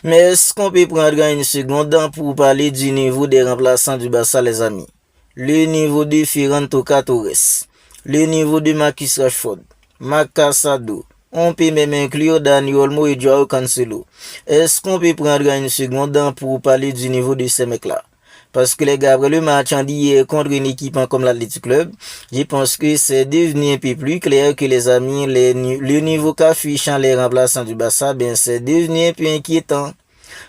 Mais est-ce qu'on peut prendre une seconde pour parler du niveau des remplaçants du Barça, les amis? Le niveau de Ferran Torres, le niveau de Marcus Rashford, Marc Casado, on peut même inclure Dani Olmo et Joao Cancelo. Est-ce qu'on peut prendre une seconde pour parler du niveau de ces mecs-là? Parce que les gars, après le match d'hier contre une équipe comme l'Athletic Club, je pense que c'est devenu un peu plus clair que les amis, le niveau qu'affichent les remplaçants du Barça, ben c'est devenu un peu inquiétant.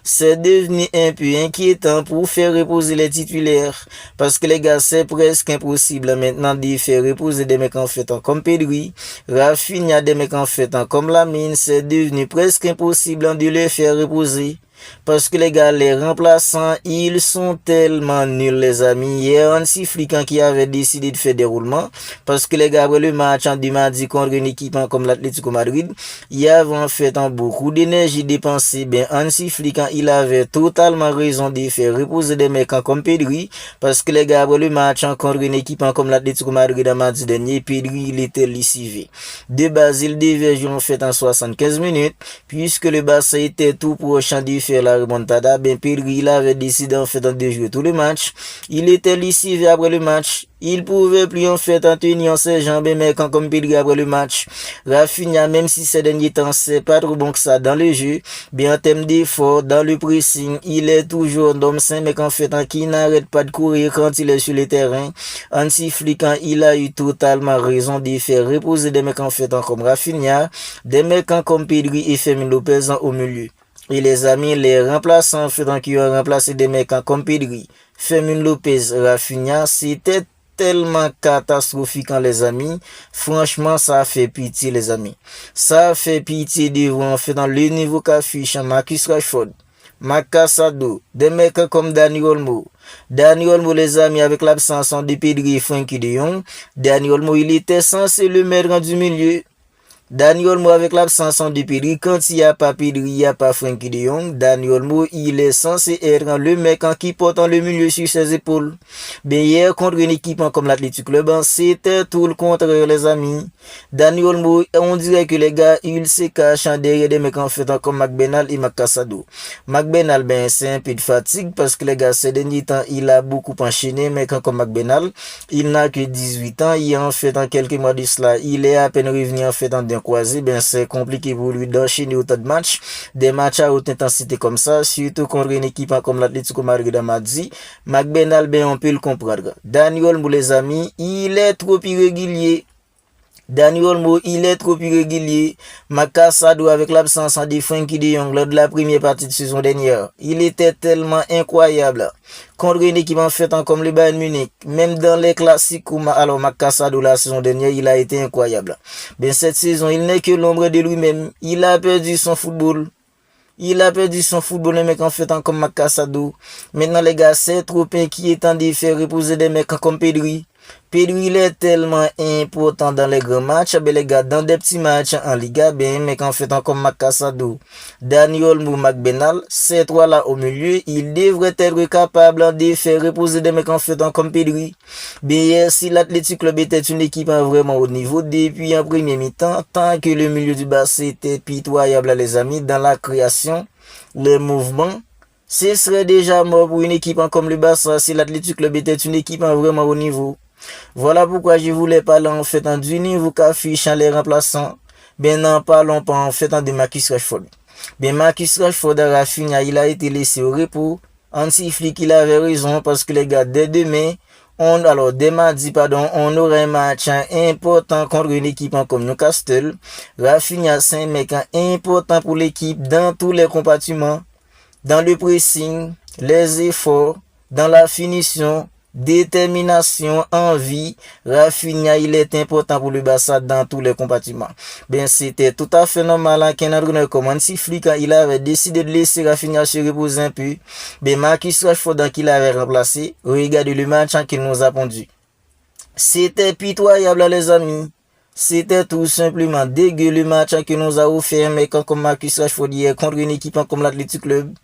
C'est devenu un peu inquiétant pour faire reposer les titulaires. Parce que les gars, c'est presque impossible maintenant de faire reposer des mecs en fait comme Pedri, Rafinha, des mecs en fait comme Lamine. C'est devenu presque impossible de les faire reposer. Parce que les gars, les remplaçants, ils sont tellement nuls, les amis. Hier, Hansi Flick qui avait décidé de faire des roulements. Parce que les gars, après le match du mardi contre une équipe comme l'Atlético Madrid, il y avait en fait beaucoup d'énergie dépensée. Ben, Hansi Flick, il avait totalement raison de faire reposer des mecs comme Pedri. Parce que les gars, après le match contre une équipe comme l'Atlético Madrid le mardi dernier, Pedri, il était lessivé. De base, il devait jouer en fait en 75 minutes. Puisque le Barça était tout prochain de faire la remontada, ben Pedri il avait décidé en fait de jouer tout le match. Il était lessivé après le match. Il pouvait plus en fait en tenir ses jambes, mais quand comme Pedri après le match. Rafinha, même si ces derniers temps c'est pas trop bon que ça dans le jeu, bien en termes d'effort, dans le pressing, il est toujours d'homme sain, mais qu'en fait qui n'arrête pas de courir quand il est sur le terrain. Hansi Flick, il a eu totalement raison de faire reposer des mecs en fait comme Rafinha, des mecs comme Pedri et Fermin Lopez au milieu. Et les amis, les remplaçants qui ont remplacé des mecs comme Pedri, Fermin Lopez, Rafinha, c'était tellement catastrophique, les amis. Franchement, ça fait pitié, les amis. Ça fait pitié de voir en fait dans le niveau qu'affiche Marcus Rashford, Marc Casado, des mecs comme Dani Olmo. Dani Olmo, les amis, avec l'absence de Pedri et Frenkie de Jong, Dani Olmo, il était censé le mettre du milieu. Dani Olmo avec l'absence de Pedri, quand il n'y a pas Pedri, il n'y a pas Frenkie de Jong, Dani Olmo, il est censé être le mec qui porte le milieu sur ses épaules. Mais hier, contre une équipe comme l'Athletic Club, c'était tout le contraire, les amis. Dani Olmo, on dirait que les gars, ils se cachent derrière des mecs en fait comme McBenal et Marc Casado. McBenal, ben, c'est un peu de fatigue parce que les gars, ces derniers temps, il a beaucoup enchaîné, mais comme McBenal, il n'a que 18 ans, il en fait en quelques mois de cela, il est à peine revenu en fait en croisé, ben c'est compliqué pour lui d'enchaîner autant de matchs, des matchs à haute intensité comme ça, surtout contre une équipe comme l'Atlético Madrid mardi. McBenal, ben on peut le comprendre. Dani Olmo, les amis, il est trop irrégulier. Dani Olmo, il est trop irrégulier. Marc Casado avec l'absence de Frenkie de Jong lors de la première partie de saison dernière. Il était tellement incroyable. Contre une équipe en fait comme le Bayern Munich, même dans les classiques, alors Marc Casado la saison dernière, il a été incroyable. Mais cette saison, il n'est que l'ombre de lui-même. Il a perdu son football. Il a perdu son football, les mecs en fait comme Marc Casado. Maintenant les gars, c'est trop inquiétant de faire reposer des mecs comme Pedri. Pedri, il est tellement important dans les grands matchs, ben les gars, dans des petits matchs en Liga, ben, mais qu'en fait comme Marc Casado, Dani Olmo, McBenal, ces trois-là au milieu, ils devraient être capables de faire reposer des mecs en fait comme Pedri. Ben, si l'Athletic Club était une équipe vraiment haut niveau, depuis en premier mi-temps, tant que le milieu du bassin était pitoyable, les amis, dans la création, le mouvement, ce serait déjà mort pour une équipe comme le Barça si l'Athletic Club était une équipe vraiment haut niveau. Voilà pourquoi je voulais parler en fait du niveau qu'affichent les remplaçants. Ben n'en parlons pas en fait de Marcus Rashford. Ben Marcus Rashford à Rafinha, il a été laissé au repos. Hansi Flick, il avait raison parce que les gars, dès demain, dès mardi, on aura un match important contre une équipe comme Newcastle. Rafinha, c'est un mec important pour l'équipe dans tous les compartiments. Dans le pressing, les efforts, dans la finition, détermination, envie, Rafinha, il est important pour le Barça dans tous les compartiments. Ben, c'était tout à fait normal qu'un entraîneur comme Hansi Flick, il avait décidé de laisser Rafinha se reposer un peu. Ben, Marcus Rashford, qu'il avait remplacé, regardez le match qu'il nous a pondu. C'était pitoyable, les amis. C'était tout simplement dégueu le match que nous a offert un mec comme Marcus Rashford hier contre une équipe comme l'Athletic Club.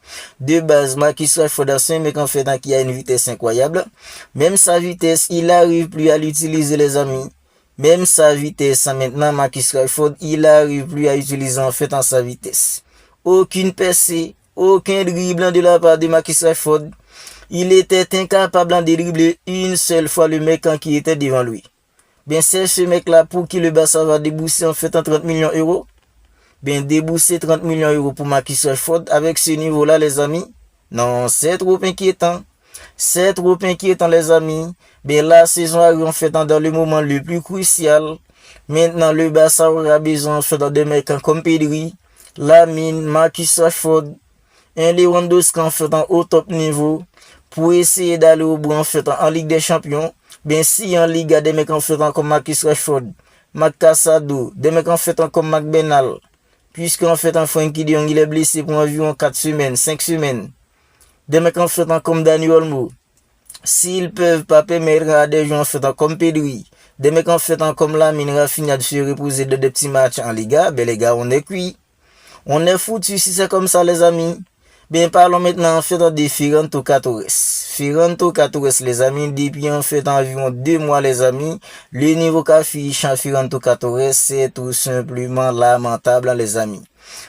De base, Marcus Rashford, c'est un mec en fait qui a une vitesse incroyable. Même sa vitesse, il n'arrive plus à l'utiliser, les amis. Même sa vitesse, maintenant Marcus Rashford, il n'arrive plus à utiliser en fait sa vitesse. Aucune percée, aucun dribblant de la part de Marcus Rashford. Il était incapable de dribbler une seule fois le mec qui était devant lui. Bien, c'est ce mec-là pour qui le Barça va débourser en fait en 30 millions d'euros. Bien, débourser 30 millions d'euros pour Marcus Rashford avec ce niveau-là, les amis. Non, c'est trop inquiétant. C'est trop inquiétant, les amis. Bien, la saison arrive en fait dans le moment le plus crucial. Maintenant, le Barça aura besoin en fait de mecs comme Pedri, Lamine, Marcus Rashford, un Lewandowski en fait au top niveau pour essayer d'aller au bout en fait en Ligue des Champions. Bien, si en Ligue, il y a des mecs en fait comme Marcus Rashford, Marc Casado, des mecs en fait comme Marc Benal, puisqu'en fait en Frenkie de Jong il est blessé pour environ 4 semaines, 5 semaines. Des mecs en fait comme Dani Olmo, s'ils peuvent pas permettre à des gens en fait comme Pedri, des mecs en fait comme Lamine, Rafinha de se reposer de des petits matchs en Liga, ben les gars, on est cuit. On est foutu si c'est comme ça, les amis. Bien, parlons maintenant en fait de Ferran Torres. Ferran Torres, les amis, depuis en fait environ 2 mois, les amis, le niveau qu'affiche Ferran Torres, c'est tout simplement lamentable, les amis.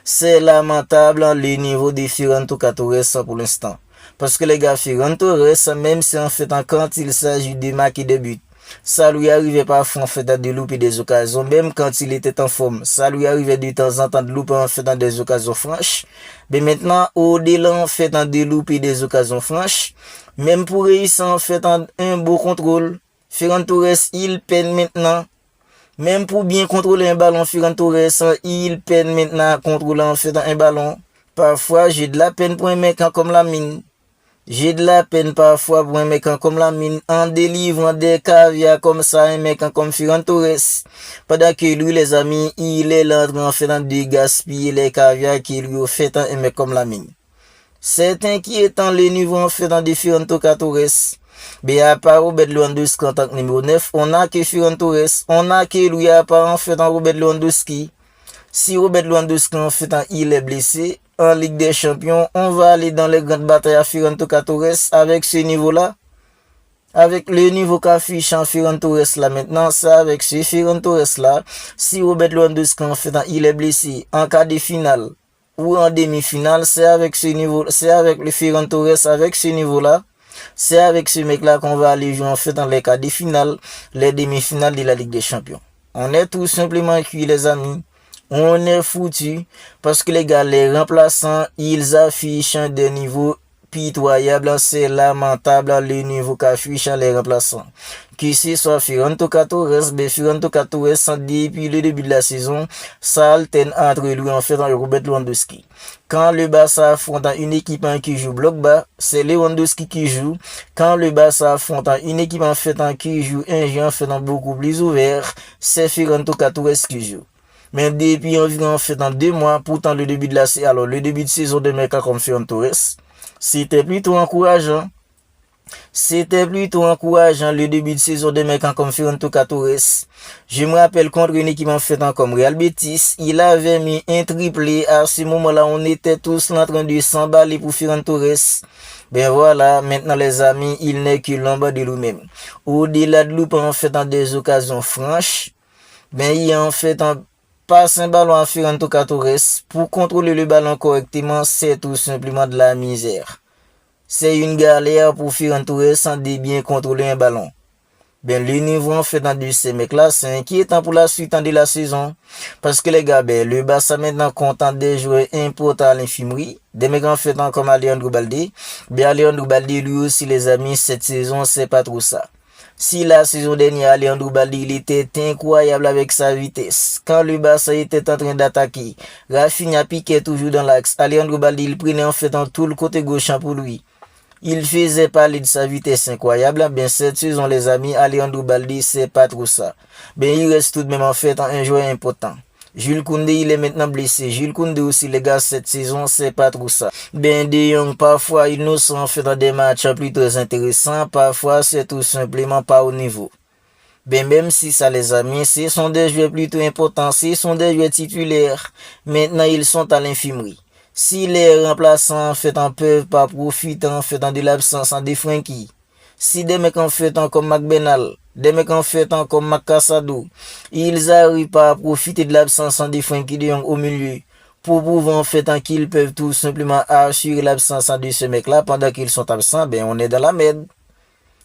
C'est lamentable le niveau de Ferran Torres pour l'instant. Parce que les gars, Ferran Torres, même si en fait quand il s'agit de marquer des buts, ça lui arrivait parfois en fait de louper des occasions, même quand il était en forme, ça lui arrivait de temps en temps de louper en fait dans des occasions franches. Mais maintenant, au-delà en fait de louper des occasions franches, même pour réussir en fait un beau contrôle, Ferran Torres, il peine maintenant. Même pour bien contrôler un ballon, Ferran Torres, il peine maintenant à contrôler en fait un ballon. Parfois, j'ai de la peine pour un mec comme Lamine. J'ai de la peine parfois pour un mec comme Lamine en délivrant des caviars comme ça, un mec comme Ferran Torres. Pendant que lui, les amis, il est là en fait de gaspiller les caviars qu'il lui a fait un mec comme Lamine. C'est inquiétant le niveau en fait de Ferran Torres. Mais à part Robert Lewandowski en tant que numéro 9, on a que Ferran Torres, on a que lui à part en fait Robert Lewandowski. Si Robert Lewandowski en fait il est blessé en Ligue des Champions, on va aller dans les grandes batailles à Ferran Torres avec ce niveau-là. Avec le niveau qu'affiche en Ferran Torres là maintenant, c'est avec ce Ferran Torres là. Si Robert Lewandowski en fait il est blessé en cas de finale ou en demi-finale, c'est avec ce niveau, c'est avec le Ferran Torres avec ce niveau-là. C'est avec ce mec-là qu'on va aller jouer en fait dans les quarts de finale, les demi-finales de la Ligue des Champions. On est tout simplement cuit, les amis. On est foutu parce que les gars, les remplaçants, ils affichent des niveaux pitoyables. C'est lamentable le niveau qu'affichent les remplaçants. Que ce soit Ferran Torres, Ferran Torres, depuis le début de la saison, ça alterne entre lui en fait et Robert Lewandowski. Quand le Barça affronte une équipe qui joue bloc bas, c'est Lewandowski qui joue. Quand le Barça affronte une équipe en fait qui joue un jeu en fait beaucoup plus ouvert, c'est Ferran Torres qui joue. Mais depuis environ en fait 2 mois, pourtant le début de le début de saison de mec comme Ferran Torres, c'était plutôt encourageant. C'était plutôt encourageant le début de saison de mec comme Ferran Torres. Je me rappelle contre une équipe en fait comme Real Betis, il avait mis un triplé. À ce moment-là, on était tous en train de s'emballer pour Ferran Torres. Ben voilà, maintenant les amis, il n'est que l'ombre de lui-même. Au-delà de louper en fait dans des occasions franches, ben il en fait passe un ballon à Ferran Torres pour contrôler le ballon correctement, c'est tout simplement de la misère. C'est une galère pour Ferran Torres sans bien contrôler un ballon. Ben, le niveau en fait de ces mecs-là, c'est inquiétant pour la suite de la saison. Parce que les gars, ben, le Barça maintenant content des joueurs importants à l'infirmerie. Des mecs en fait comme Alejandro Balde. Ben, Alejandro Balde, lui aussi, les amis, cette saison, c'est pas trop ça. Si la saison dernière, Alejandro Balde, il était incroyable avec sa vitesse. Quand le Barça était en train d'attaquer, Rafinha piquait toujours dans l'axe. Alejandro Balde, il prenait en fait tout le côté gauche pour lui. Il faisait parler de sa vitesse incroyable. Bien, cette saison, les amis, Alejandro Balde, c'est pas trop ça. Ben, il reste tout de même en fait un joueur important. Jules Koundé, il est maintenant blessé. Jules Koundé aussi, les gars, cette saison, c'est pas trop ça. Ben, De Jong, parfois, ils nous sont fait dans des matchs plutôt intéressants. Parfois, c'est tout simplement pas au niveau. Ben, même si ça, les amis, ce sont des joueurs plutôt importants. Ce sont des joueurs titulaires. Maintenant, ils sont à l'infirmerie. Si les remplaçants en fait en peuvent pas profiter en fait de l'absence de Frenkie, si des mecs en fait comme Marc Benal, des mecs en fait comme Marc Casado, ils arrivent pas à profiter de l'absence de Frenkie de Jong au milieu pour prouver en fait qu'ils peuvent tout simplement assurer l'absence de ce mec-là pendant qu'ils sont absents, ben on est dans la merde.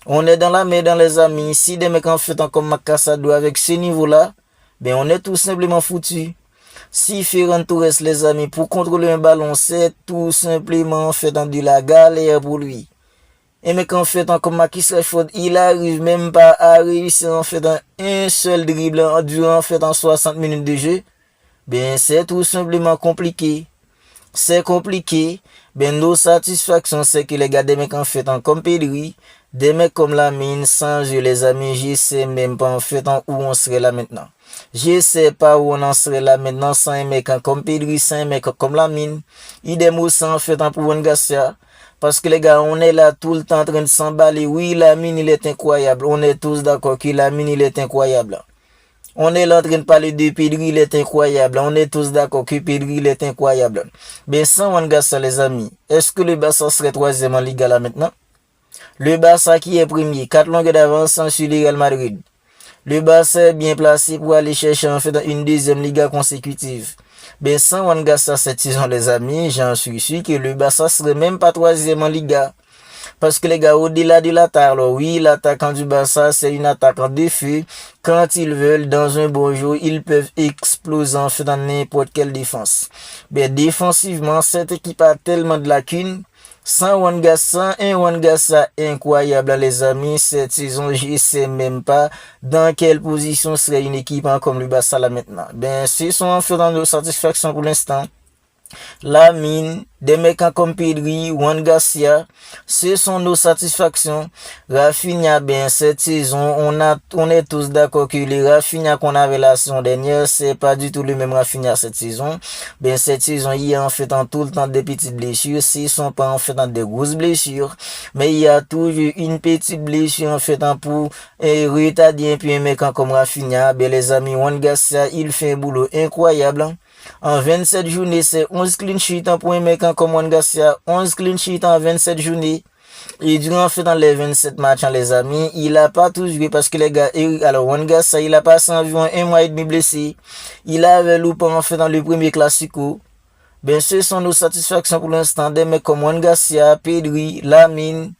On est dans la merde, les amis. Si des mecs en fait comme Makassado avec ce niveau-là, ben on est tout simplement foutu. Si Ferran Torres, les amis, pour contrôler un ballon, c'est tout simplement en fait de la galère pour lui. Et mec en fait comme Marcus Rashford, il arrive même pas à réussir en fait un seul dribble durant en fait 60 minutes de jeu. Ben c'est tout simplement compliqué. C'est compliqué. Ben nos satisfactions c'est que les gars des mecs en fait comme Pedri, des mecs comme Lamine, sans jeu les amis, je sais même pas en fait où on serait là maintenant. Je sais pas où on en serait là maintenant sans un mec comme Pedri, sans un mec comme Lamine. Idem aussi en fait pour Juan Garcia. Parce que les gars, on est là tout le temps en train de s'emballer. Oui, Lamine il est incroyable. On est tous d'accord que Lamine il est incroyable. On est là en train de parler de Pedri, il est incroyable. On est tous d'accord que Pedri, il est incroyable. Mais sans Juan Garcia, les amis, est-ce que le Barça serait troisième en Liga là maintenant? Le Barça qui est premier, 4 longueurs d'avance sur le Real Madrid. Le Barça est bien placé pour aller chercher en fait une deuxième Liga consécutive. Ben sans Juan Garcia cette saison, les amis, j'en suis sûr que le Barça serait même pas troisième en Liga. Parce que les gars, au-delà de l'attaque, alors oui, l'attaquant du Barça, c'est une attaque en défi. Quand ils veulent, dans un bon jour, ils peuvent exploser en fait dans n'importe quelle défense. Mais défensivement, cette équipe a tellement de lacunes. Sans Juan Garcia, un Juan Garcia incroyable, les amis. Cette saison, je ne sais même pas dans quelle position serait une équipe comme le Barça là maintenant. Ben, ce sont en fait dans nos satisfactions pour l'instant. Lamine, des mecs comme Pedri, Juan Garcia, ce sont nos satisfactions. Rafinha, ben cette saison, on est tous d'accord que les Rafinha qu'on avait la saison dernière, c'est pas du tout le même Rafinha cette saison. Ben cette saison, il y a en fait en tout le temps des petites blessures, ce sont pas en fait des grosses blessures, mais il y a toujours une petite blessure en fait pour retarder un peu un mec comme Rafinha. Ben les amis, Juan Garcia, il fait un boulot incroyable. En 27 journées, c'est 11 clean sheets pour un mec comme Juan Garcia. 11 clean sheets en 27 journées. Et durant fait dans les 27 matchs, les amis, il a pas tout joué parce que les gars, alors Juan Garcia, il a passé environ 1 mois et demi blessé. Il avait loupé en fait dans le premier classico. Ben, ce sont nos satisfactions pour l'instant. Des mecs comme Juan Garcia, Pedri, Lamine.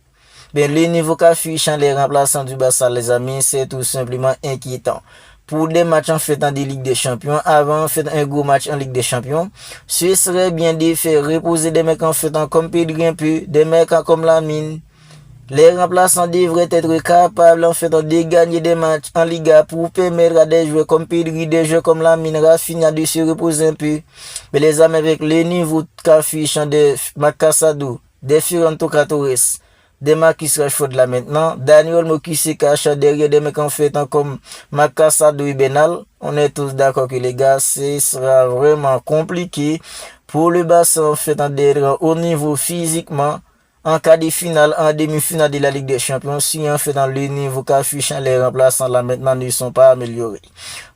Ben, les niveaux qu'affichent les remplaçants du Barça, les amis, c'est tout simplement inquiétant. Pour des matchs en fait en Ligue des Champions, avant en fait un gros match en Ligue des Champions, ce serait bien de faire reposer des mecs en fait comme Pedri un peu, des mecs comme Lamine. Les remplaçants devraient être capables en fait de gagner des matchs en Liga pour permettre à des joueurs comme Pedri, des joueurs comme Lamine, Rafinha de se reposer un peu. Mais les amis avec le niveau qu'affichent de Makassado, des Ferran Torres, des Marcus Rashford là maintenant, Dani Olmo qui se cache derrière des mecs en fait comme Makassado et Benal, on est tous d'accord que les gars, ce sera vraiment compliqué pour le Barça en fait d'être au niveau physiquement en cas de finale, en demi-finale de la Ligue des Champions, si en fait dans le niveau qu'affichent les remplaçants là maintenant ne sont pas améliorés.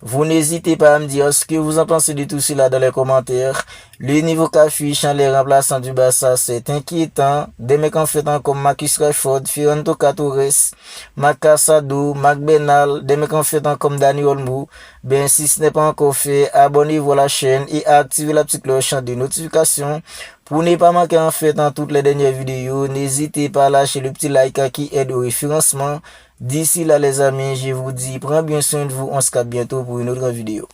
Vous n'hésitez pas à me dire ce que vous en pensez de tout cela dans les commentaires. Le niveau qu'affichent les remplaçants du Barça, c'est inquiétant. Des mecs en fait comme Marcus Rashford, Ferran Torres, Makassado, Marc Benal, des mecs en fait comme Dani Olmo. Ben si ce n'est pas encore fait, abonnez-vous à la chaîne et activez la petite cloche de notification. Pour ne pas manquer en fait dans toutes les dernières vidéos, n'hésitez pas à lâcher le petit like qui aide au référencement. D'ici là les amis, je vous dis, prenez bien soin de vous, on se capte bientôt pour une autre vidéo.